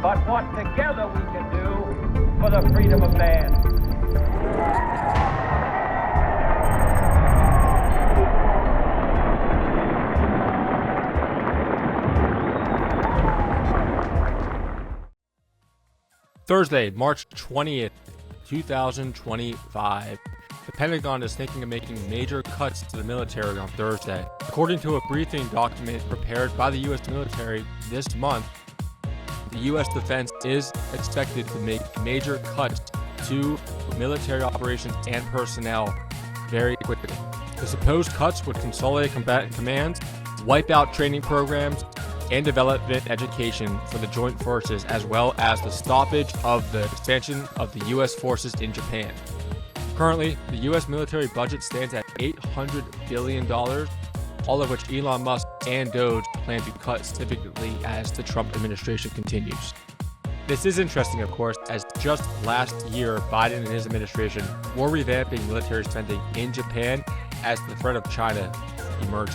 but what together we can do for the freedom of man. Thursday, March 20th, 2025. The Pentagon is thinking of making major cuts to the military on Thursday. According to a briefing document prepared by the U.S. military this month, the U.S. defense is expected to make major cuts to military operations and personnel very quickly. The supposed cuts would consolidate combatant commands, wipe out training programs, and development education for the joint forces, as well as the stoppage of the expansion of the U.S. forces in Japan. Currently, the U.S. military budget stands at $800 billion, all of which Elon Musk and Doge plan to cut significantly as the Trump administration continues. This is interesting, of course, as just last year, Biden and his administration were revamping military spending in Japan as the threat of China emerges.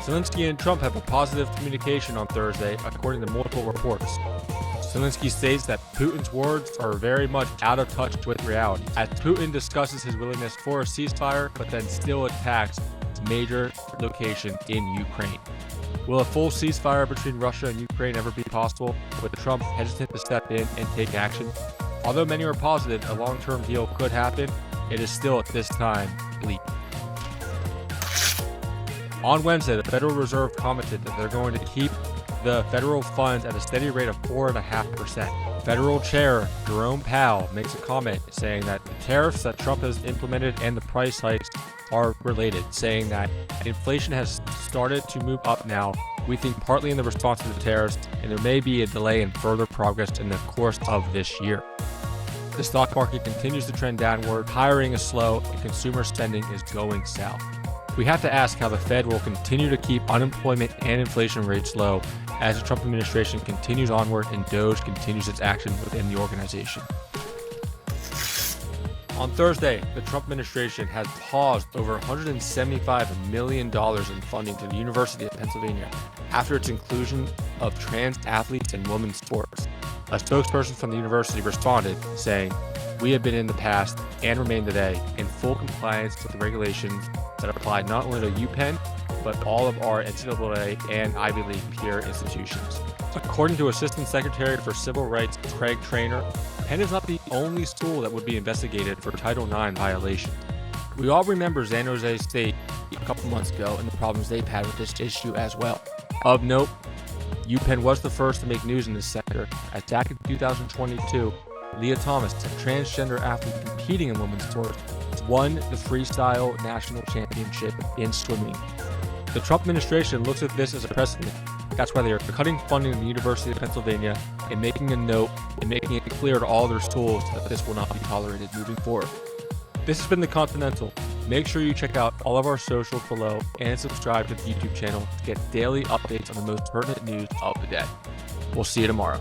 Zelensky and Trump have a positive communication on Thursday, according to multiple reports. Zelensky states that Putin's words are very much out of touch with reality, as Putin discusses his willingness for a ceasefire, but then still attacks major locations in Ukraine. Will a full ceasefire between Russia and Ukraine ever be possible, with Trump hesitant to step in and take action? Although many are positive a long-term deal could happen, it is still at this time bleak. On Wednesday, the Federal Reserve commented that they're going to keep the federal funds at a steady rate of 4.5%. Federal Chair Jerome Powell makes a comment saying that the tariffs that Trump has implemented and the price hikes are related, saying that inflation has started to move up now, we think partly in the response to the tariffs, and there may be a delay in further progress in the course of this year. The stock market continues to trend downward, hiring is slow, and consumer spending is going south. We have to ask how the Fed will continue to keep unemployment and inflation rates low as the Trump administration continues onward and Doge continues its action within the organization. On Thursday, the Trump administration has paused over $175 million in funding to the University of Pennsylvania after its inclusion of trans athletes in women's sports. A spokesperson from the university responded, saying, "We have been in the past and remain today in full compliance with the regulations that apply not only to UPenn, but all of our NCAA and Ivy League peer institutions." According to Assistant Secretary for Civil Rights Craig Traynor, Penn is not the only school that would be investigated for Title IX violations. We all remember San Jose State a couple months ago and the problems they've had with this issue as well. Of note, UPenn was the first to make news in this sector, as back in 2022, Leah Thomas, a transgender athlete competing in women's sports, won the freestyle national championship in swimming. The Trump administration looks at this as a precedent. That's why they are cutting funding to the University of Pennsylvania and making a note and making it clear to all their schools that this will not be tolerated moving forward. This has been the Continental. Make sure you check out all of our socials below and subscribe to the YouTube channel to get daily updates on the most pertinent news of the day. We'll see you tomorrow.